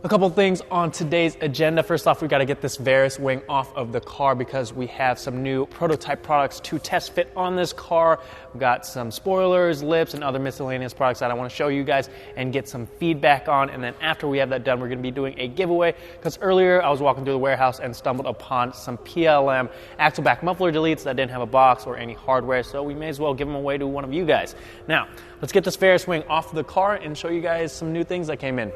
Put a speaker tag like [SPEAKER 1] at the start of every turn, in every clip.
[SPEAKER 1] A couple things on today's agenda. First off, we got to get this Varus wing off of the car because we have some new prototype products to test fit on this car. We've got some spoilers, lips, and other miscellaneous products that I want to show you guys and get some feedback on. And then after we have that done, we're going to be doing a giveaway because earlier I was walking through the warehouse and stumbled upon some PLM axle back muffler deletes that didn't have a box or any hardware, so we may as well give them away to one of you guys. Now, let's get this Varus wing off the car and show you guys some new things that came in.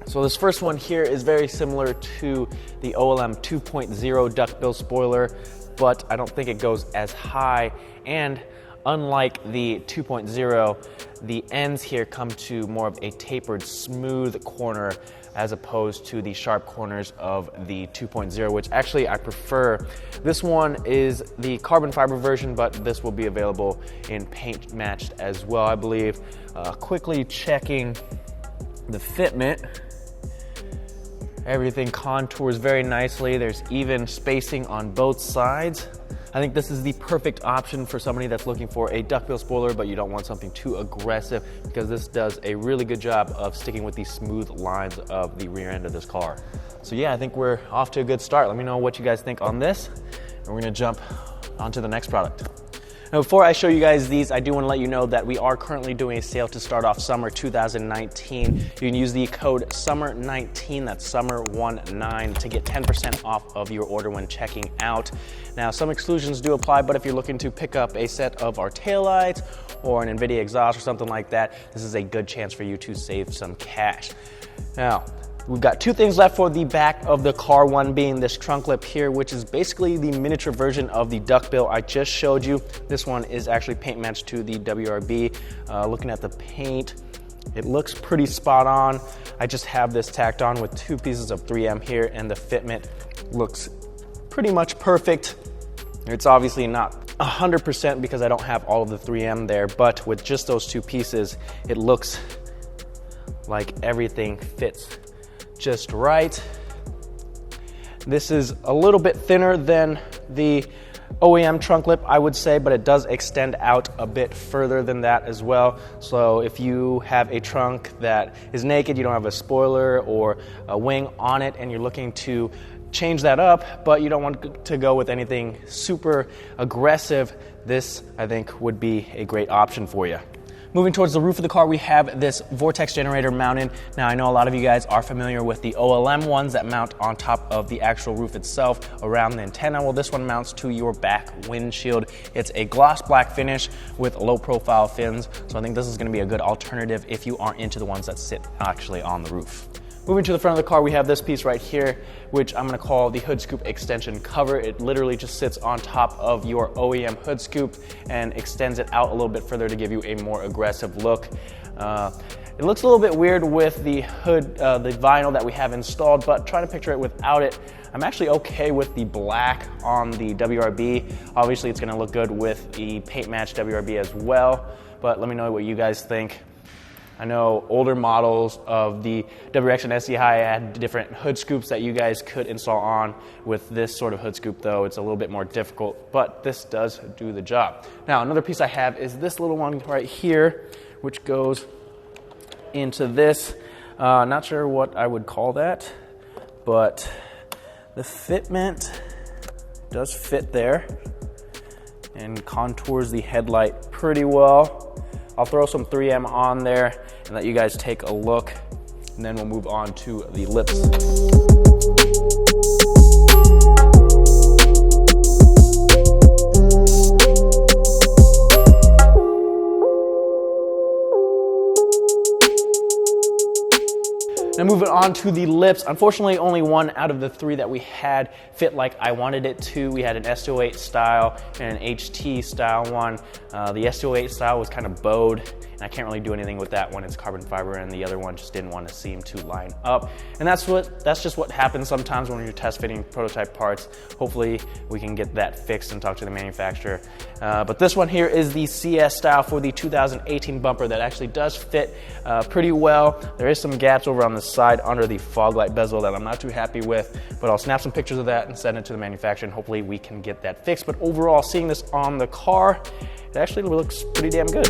[SPEAKER 1] So this first one here is very similar to the OLM 2.0 Duckbill Spoiler, but I don't think it goes as high, and unlike the 2.0, the ends here come to more of a tapered, smooth corner as opposed to the sharp corners of the 2.0, which actually I prefer. This one is the carbon fiber version, but this will be available in paint matched as well, I believe. Quickly checking the fitment. Everything contours very nicely. There's even spacing on both sides. I think this is the perfect option for somebody that's looking for a duckbill spoiler, but you don't want something too aggressive, because this does a really good job of sticking with the smooth lines of the rear end of this car. So yeah, I think we're off to a good start. Let me know what you guys think on this, and we're gonna jump on to the next product. Now, before I show you guys these, I do want to let you know that we are currently doing a sale to start off summer 2019. You can use the code SUMMER19, that's SUMMER19, to get 10% off of your order when checking out. Now, some exclusions do apply, but if you're looking to pick up a set of our taillights or an NVIDIA exhaust or something like that, this is a good chance for you to save some cash. Now, we've got two things left for the back of the car, one being this trunk lip here, which is basically the miniature version of the duckbill I just showed you. This one is actually paint matched to the WRB. Looking at the paint, it looks pretty spot on. I just have this tacked on with two pieces of 3M here, and the fitment looks pretty much perfect. It's obviously not 100% because I don't have all of the 3M there, but with just those two pieces, it looks like everything fits just right. This is a little bit thinner than the OEM trunk lip, I would say, but it does extend out a bit further than that as well. So if you have a trunk that is naked, you don't have a spoiler or a wing on it, and you're looking to change that up, but you don't want to go with anything super aggressive, this, I think, would be a great option for you. Moving towards the roof of the car, we have this Vortex Generator mounted. Now, I know a lot of you guys are familiar with the OLM ones that mount on top of the actual roof itself around the antenna. Well, this one mounts to your back windshield. It's a gloss black finish with low profile fins, so I think this is going to be a good alternative if you aren't into the ones that sit actually on the roof. Moving to the front of the car, we have this piece right here, which I'm gonna call the hood scoop extension cover. It literally just sits on top of your OEM hood scoop and extends it out a little bit further to give you a more aggressive look. It looks a little bit weird with the hood, the vinyl that we have installed, but trying to picture it without it, I'm actually okay with the black on the WRB. Obviously, it's gonna look good with the paint match WRB as well, but let me know what you guys think. I know older models of the WRX and SCI had different hood scoops that you guys could install on. With this sort of hood scoop though, it's a little bit more difficult, but this does do the job. Now, another piece I have is this little one right here, which goes into this. Not sure what I would call that, but the fitment does fit there and contours the headlight pretty well. I'll throw some 3M on there and let you guys take a look, and then we'll move on to the lips. Now moving on to the lips, unfortunately only one out of the three that we had fit like I wanted it to. We had an S208 style and an HT style one. The S208 style was kind of bowed, and I can't really do anything with that when it's carbon fiber, and the other one just didn't want to seem to line up. And that's just what happens sometimes when you're test fitting prototype parts. Hopefully we can get that fixed and talk to the manufacturer. But this one here is the CS style for the 2018 bumper that actually does fit pretty well. There is some gaps over on the side under the fog light bezel that I'm not too happy with, but I'll snap some pictures of that and send it to the manufacturer, and hopefully we can get that fixed. But overall, seeing this on the car, it actually looks pretty damn good.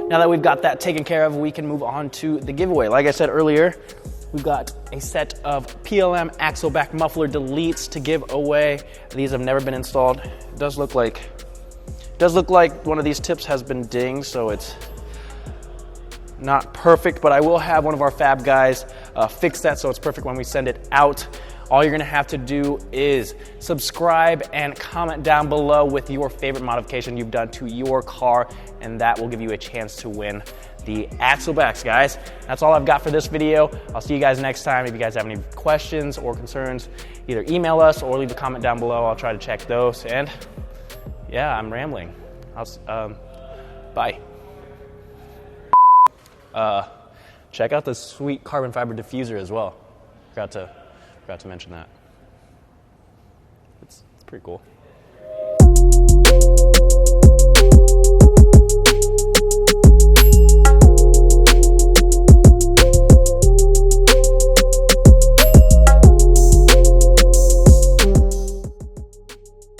[SPEAKER 1] Now that we've got that taken care of, we can move on to the giveaway. Like I said earlier, we've got a set of PLM axle back muffler deletes to give away. These have never been installed. It does look like one of these tips has been dinged, so it's not perfect, but I will have one of our fab guys fix that so it's perfect when we send it out. All you're gonna have to do is subscribe and comment down below with your favorite modification you've done to your car, and that will give you a chance to win the axle backs, guys. That's all I've got for this video. I'll see you guys next time. If you guys have any questions or concerns, either email us or leave a comment down below. I'll try to check those. And yeah, I'm rambling. Bye. Check out the sweet carbon fiber diffuser as well. Forgot to mention that. It's pretty cool.